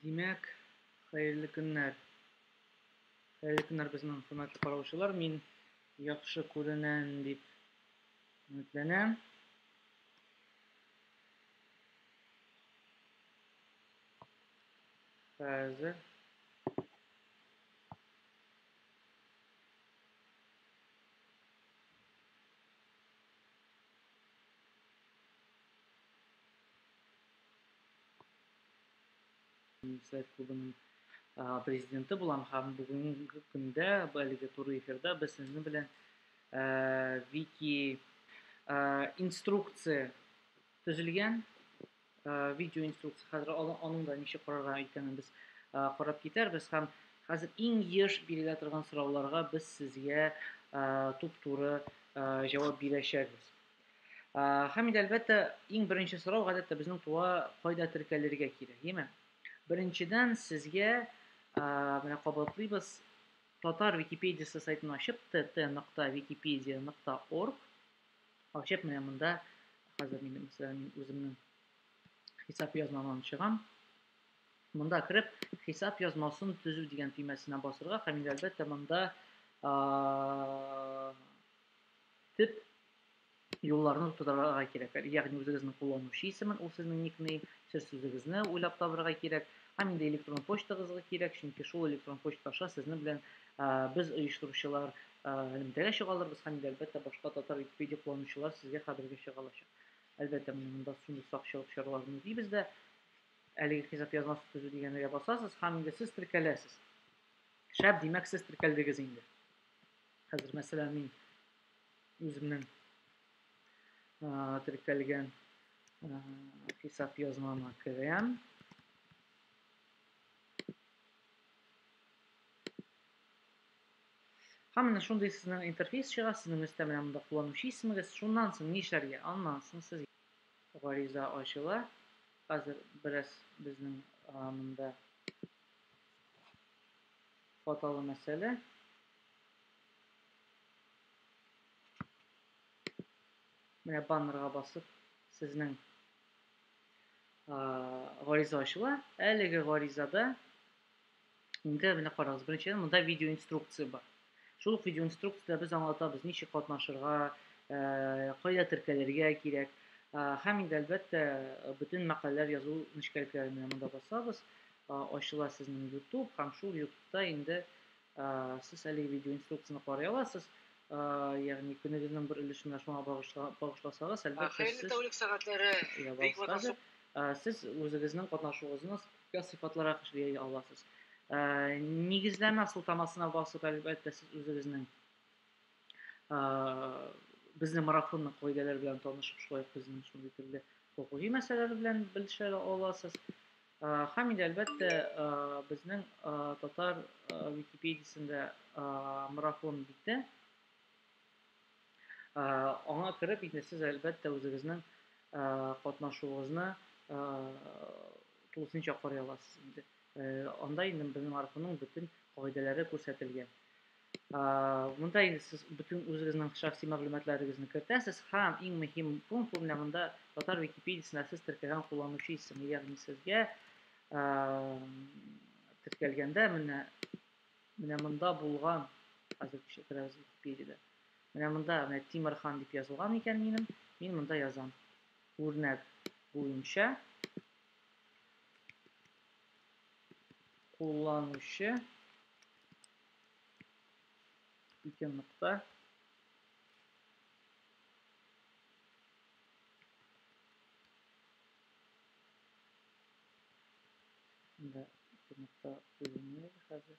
Demek, hayırlı günler. Hayırlı günler bizning hurmatli qarovchilar. Men yaxshi ko'rinaman deb umidlanaman. Hozir sayt klubining prezidenti bo'lam ham bugungi kunda haligi turli efirda biz sizni bilan wiki instruksiya tuzilgan video instruksiya hozir onundan nechta qarorlar ekanini biz qarab ketar. Biz ham hozir eng yish berilib turgan savollarga biz sizga to'p-to'g'ri javob berishamiz. Hamid albatta eng birinchi so'rov odatda bizning tuva qoida tirkalariga kerak, deymi? Birinchidan sizga mana qabullaymiz Tatar Wikipediyasi saytini ochib tt.wikipedia.org ochib mana bunda hozir men masalan o'zimning hisob yozmamni chiqaram. Bunda kirib hisob yozmasini tuzuv degan tugmasini bosirga hamda albatta bunda tip yo'llarni to'darga kerak. Ya'ni o'zingizning qo'llanuvchi ismi, u sizning nickname, sir so'zingizni o'ylab topirga kerak. Hamda elektron pochtangizga kerak, chunki shu elektron pochta orqali sizni bilan biz uyushtiruvchilar nimadaga shug'ullar, biz hamda albatta boshqa Tatar Wikipedia qo'llanuvchilar sizga xabarga shug'ullashadi. Albatta bunda sun'iy saqlashlarni deymizda haligi hisob yozmasi tuzuv deganiga bosasiz, hamda siz tirkalasiz. Shart demak siz tirkaldingiz endi. Hozir masalan men o'zimning tirkalgan hisob yozmamni kiraman. Hamma shunday sizning interfeys chiqadi, sizning istamaganda qo'llanuvchi ismingiz, shundan so'ng nishlarga almansin siz g'ariza ochiladi. Hozir biraz bizning bunda fotolı masala. Mana bannerga bosib sizning g'ariza ochiladi. Haligi g'arizada endi mana qarang, birinchidan bunda video instruksiya bor. Shu video instruksiyada biz anlatamiz, nechta qatnashirga, qayda tirkalariga kerak. Hamda albatta butun maqolalar yozuv nishkaliklarini bunda bosamiz. Ochiladi sizning YouTube, ham shu YouTube'da endi siz haligi video instruksiyani qaray olasiz. Ya'ni kuningizning bir ulushini shunga bag'ishlasangiz, albatta Xayrli tavlik soatlari siz o'zingizning qatnashuvingizni sifatlar asosida olasiz. Negizlama sultamasına basıp albatta siz o'zingizning bizning marafonni qoidalari bilan tanishib, shunday bizning shunday turli huquqiy masalalar bilan bilisha olasiz. Hamda albatta bizning Tatar Wikipediyasida marafon bitdi. Ona kirib siz albatta o'zingizning qatnashuvingizni to'liqcha qaray olasiz. Onda endi bizning marafonning bütün qoidalari ko'rsatilgan. Bunda endi siz bütün o'zingizning shaxsiy ma'lumotlaringizni kiritasiz. Ham eng muhim punkt bunda Tatar Wikipediyasida siz tirkalgan qo'llanuvchi ismi, ya'ni sizga tirkalganda mana bunda bo'lgan hozircha biraz Wikipediyada. Mana bunda Timirxon deb yozilgan ekan men bunda yozam. O'rnak bo'yicha kullanışı 2 nokta da 2 nokta bölünüyor hazır.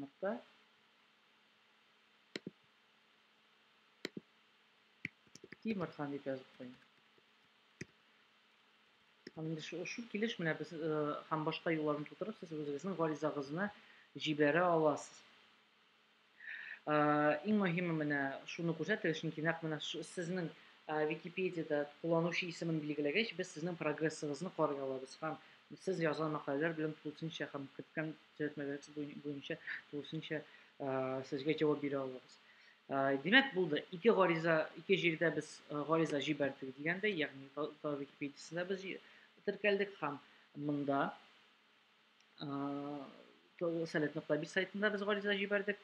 Nokta Timirxon deb yozib qo'ying. Endi shu kelish bilan biz ham boshqa yo'llarni to'tirib siz o'zingizning g'arizangizni jibara olasiz. Eng muhimi mana shuni ko'rsatish, chunki naq mana sizning Wikipediyada qo'llanuvchi ismini belgilagach, biz sizning progressingizni qaray olamiz. Ham siz yozgan maqolalar bilan to'liqcha ham kiritgan jo'natmalar bo'yicha to'liqcha sizga javob bera olamiz. Demek buldu. İki җирдә без гариза җибәрдек дигәндәй, ягъни Татар Википедиясендә без теркәлдек һәм монда Сәләт.бис сайтында без гариза җибәрдек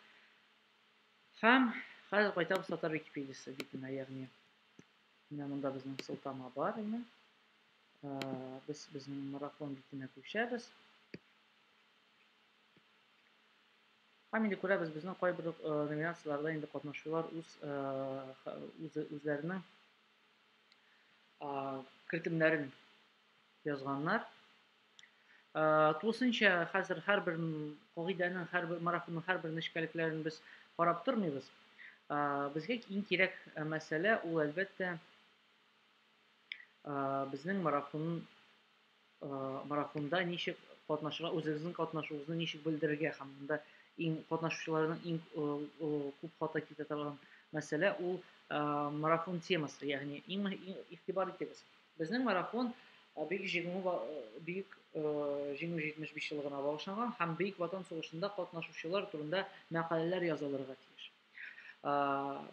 һәм хәзер кайтабыз Татар Википедиясе битенә, ягъни менә монда безнең сылтама бар инде. Без безнең марафон битенә күчәбез. Һәм инде күрәбез, безнең кайбер номинацияларда инде катнашучылар үзләренең кертемнәрен язганнар. Тулысынча хәзер һәрбер кагыйдәнең, һәрбер марафонның һәрбер нечкәлекләрен без карап тормыйбыз. Безгә иң кирәк мәсьәлә ул әлбәттә безнең марафонда ничек катнашырга, үзебезнең катнашуыбызны ничек белдерергә һәм монда иң катнашучыларның иң күп хата китә торган мәсьәлә ул марафон темасы, ягъни иң игътибар итегез. Безнең марафон бөек җиңү 75 еллыгына багышланган һәм Бөек Ватан сугышында катнашучылар турында мәкаләләр язылырга тиеш.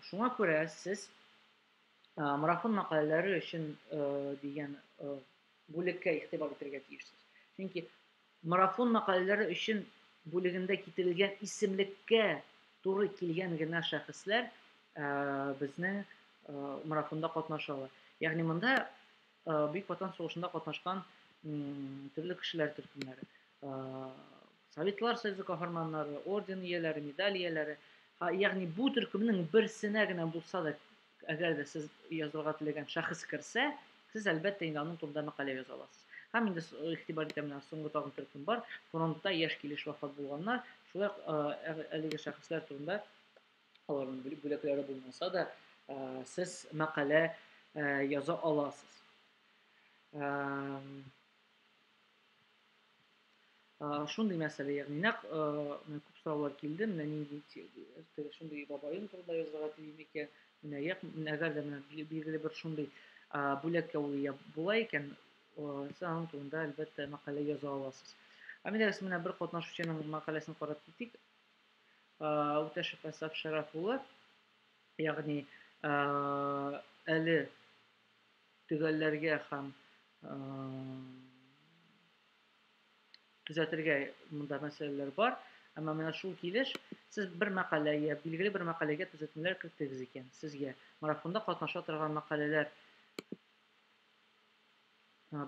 Шуңа күрә сез марафон мәкаләләре өчен дигән бүлеккә игътибар итәргә тиешсез. Чөнки марафон мәкаләләре өчен бүлегендә китерелгән исемлеккә туры килгән генә шәхесләр безнең марафонда катнашалар. Ягъни монда Бөек Ватан сугышында катнашкан төрле кешеләр төркемнәре, Советлар Союзы каһарманнары, орден ияләре, медаль ияләре, ягъни бу төркемнең берсенә генә булса да, әгәр дә сез язырга теләгән шәхес керсә, сез әлбәттә инде аның турында мәкалә яза аласыз. Һәм инде игътибар итәм, соңгы тагын төркем бар, фронтта яшь килеш вафат булганнар, шулай әлеге шәхесләр турында аларның бүләкләре булмаса да, сез мәкалә яза аласыз. Шундый мәсьәлә, ягъни күп сораулар килде, менә нинди шундый бабаем турында язарга телим икән, менә әгәр дә менә билгеле бер шундый бүләккә ул ия була икән, сез аның турында әлбәттә мәкалә яза аласыз. Әмма менә бер катнашучының мәкаләсен карап китик. Үтәшев Әсәф Шәрәф улы, ягъни әле төгәлләргә һәм төзәтергә монда мәсьәләләр бар. Әмма менә шул килеш сез бер мәкаләгә, билгеле бер мәкаләгә төзәтмәләр кертегез икән, сезгә марафонда катнаша торган мәкаләләр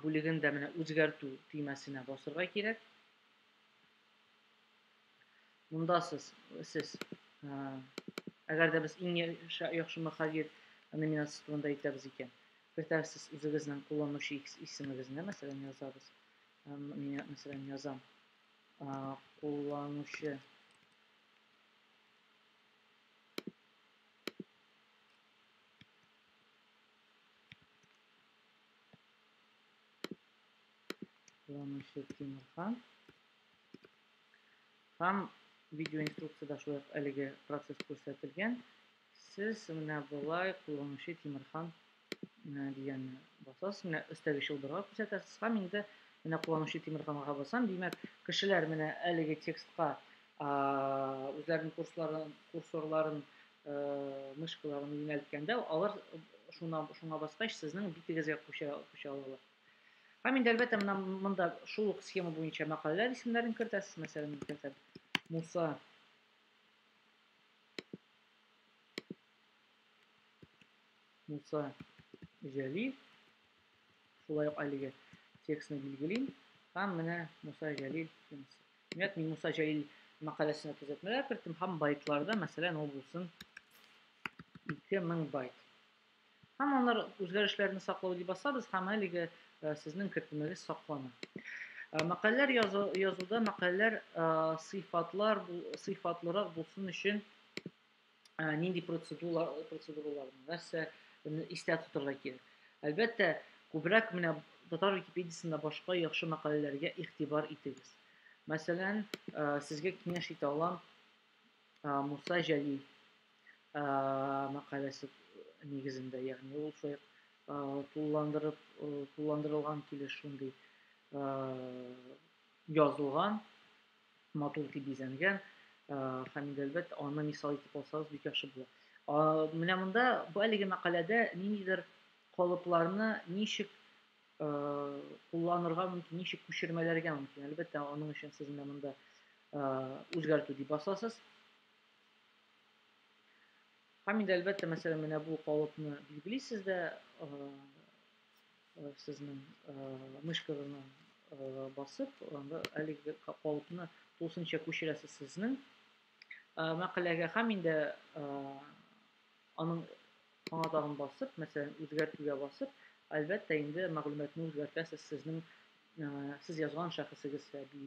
бүлегендә менә үзгәртү төймәсенә басырга кирәк. Монда сез әгәр дә без иң яхшы мөхәррир номинациясе турында әйтәбез икән, кертәсез үзегезнең кулланучы исемегезне, мәсәлән, язабыз. Мин мәсәлән язам. Кулланучы Тимерхан. Һәм видео инструкцияда шулай әлеге процесс күрсәтелгән. Сез менә булай кулланучы Тимерхан дигәнне басасыз, менә өстәге чылбырга күрсәтәсез һәм инде менә кулланучы Тимерханга басам, димәк, кешеләр менә әлеге текстка үзләренең курсорларын, мышкаларын юнәлткәндә, алар шуңа баскач сезнең битегезгә күчә алалар. Һәм инде әлбәттә менә монда шул ук схема буенча мәкаләләр исемнәрен кертәсез, мәсәлән, кертәм Муса Җәлил, шулай ук әлеге текстны билгелим һәм менә Муса Җәлил темасы. Димәк, мин Муса Җәлил мәкаләсенә төзәтмәләр кертим һәм байтларда, мәсәлән, ул булсын 2000 байт. Һәм алар үзгәрешләрне саклау дип басабыз һәм әлеге сезнең кертемегез саклана. Мәкаләләр язуда мәкаләләр сыйфатлырак булсын өчен нинди процедуралар, нәрсә истә тотырга кирәк. Әлбәттә, күбрәк менә Татар Википедиясендә башка яхшы мәкаләләргә игътибар итегез. Мәсәлән, сезгә киңәш итә алам Муса Җәлил мәкаләсе нигезендә, ягъни ул шулай тулландырылган килеш шундый язылган, матур итеп бизәнгән һәм инде әлбәттә аны мисал итеп алсагыз бик яхшы була. Менә монда бу әлеге мәкаләдә ниндидер калыпларны ничек кулланырга мөмкин, ничек күчермәләргә мөмкин. Әлбәттә, аның өчен сез менә монда үзгәртү дип басасыз. Һәм инде әлбәттә, мәсәлән, менә бу калыпны билгелисез дә, сезнең мышкагызны басып, анда әлеге калыпны тулысынча күчерәсез сезнең мәкаләгә һәм инде аның аңа тагын басып, мәсәлән, үзгәртүгә басып, әлбәттә инде мәгълүматны үзгәртәсез. Сезнең сез язган шәхесегез әби,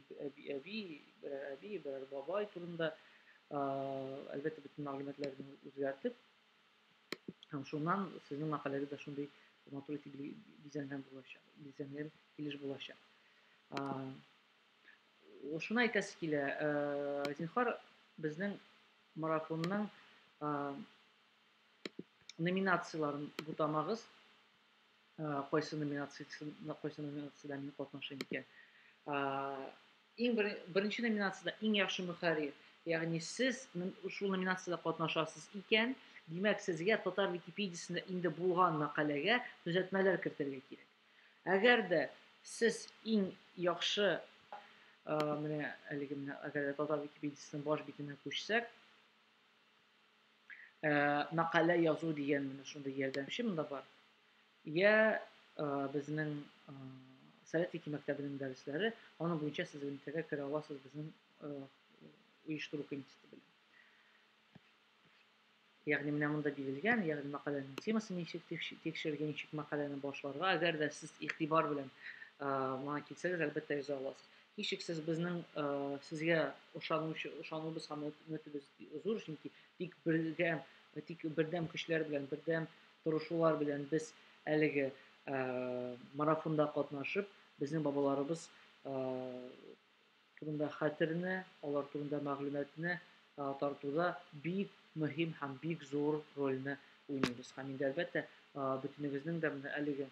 берәр әби, берәр бабай турында әлбәттә бөтен мәгълүматларны үзгәртеп, һәм шуннан сезнең мәкаләгез дә шундый матур итеп бизәнгән булачак, бизәнгән килеш булачак. Шуны әйтәсе килә, зинһар, безнең марафонның номинацияларын бутамагыз, кайсы номинациядә мин катнашыйм икән. Иң беренче номинациядә иң яхшы мөхәррир, ягъни сез шул номинациядә катнашасыз икән, димәк, сезгә Татар Википедиясендә инде булган мәкаләгә төзәтмәләр кертергә кирәк. Әгәр дә сез иң яхшы, менә әлеге менә әгәр дә Татар Википедиясенең баш битенә күчсәк, мәкалә язу дигән менә шундый ярдәмче монда бар. Я безнең Совет Вики мәктәбенең дәресләре, аның буенча сез элемтәгә керә аласыз безнең оештыру комитеты белән. Ягъни менә монда бирелгән, ягъни мәкаләнең темасын ничек тикшерергә, ничек мәкаләне башларга, әгәр дә сез игътибар белән моңа килсәгез, әлбәттә яза аласыз. Һичшиксез безнең сезгә ышануыбыз һәм өметебез зур, чөнки тик бердәм көчләр белән, бердәм тырышулар белән без әлеге марафонда катнашып, безнең бабаларыбыз турында хәтерне, алар турында мәгълүматны тартуда бик мөһим һәм бик зур рольне уйныйбыз. Һәм инде әлбәттә, бөтенегезнең дә менә әлеге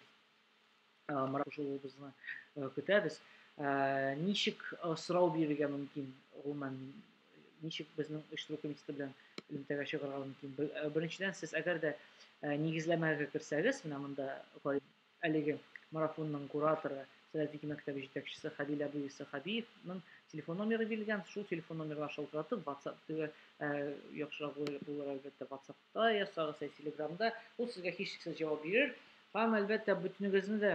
марафоныбызны көтәбез. Ничек сорау бирергә мөмкин, гомумән, ничек безнең оештыру комитеты белән элемтәгә чыгарга мөмкин? Беренчедән, сез әгәр дә нигезләмәгә керсәгез, менә монда әлеге марафонның кураторы, Совет Вики мәктәбе җитәкчесе Хәдил әбүй Сәхәбиевның телефон номеры бирелгән. Шул телефон номерга шалтыратып, WhatsApp-тагы яхшырак булыр, әлбәттә, WhatsApp-та язсагыз, Telegram-да, ул сезгә һичшиксез җавап бирер. Һәм әлбәттә, бөтенегезне дә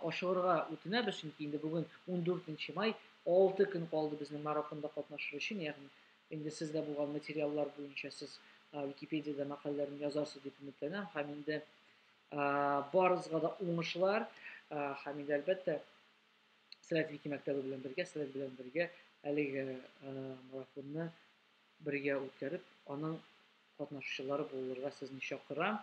ашыгырга үтенәбез, чөнки инде бүген 14 май, 6 көн калды безнең марафонда катнашыр өчен, ягъни инде сездә булган материаллар буенча сез Википедиядә мәкаләләрне язарсыз дип өметләнәм. Һәм инде барыгызга да уңышлар, һәм инде әлбәттә Совет Вики мәктәбе белән бергә, Совет белән бергә әлеге марафонны бергә үткәреп, аның катнашучылары булырга сезне чакырам.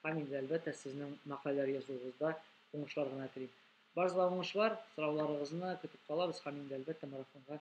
Һәм инде әлбәттә сезнең мәкаләләр язуыгызда уңышлар гына телим. Барыгызга уңышлар, сорауларыгызны көтеп калабыз һәм инде әлбәттә марафонга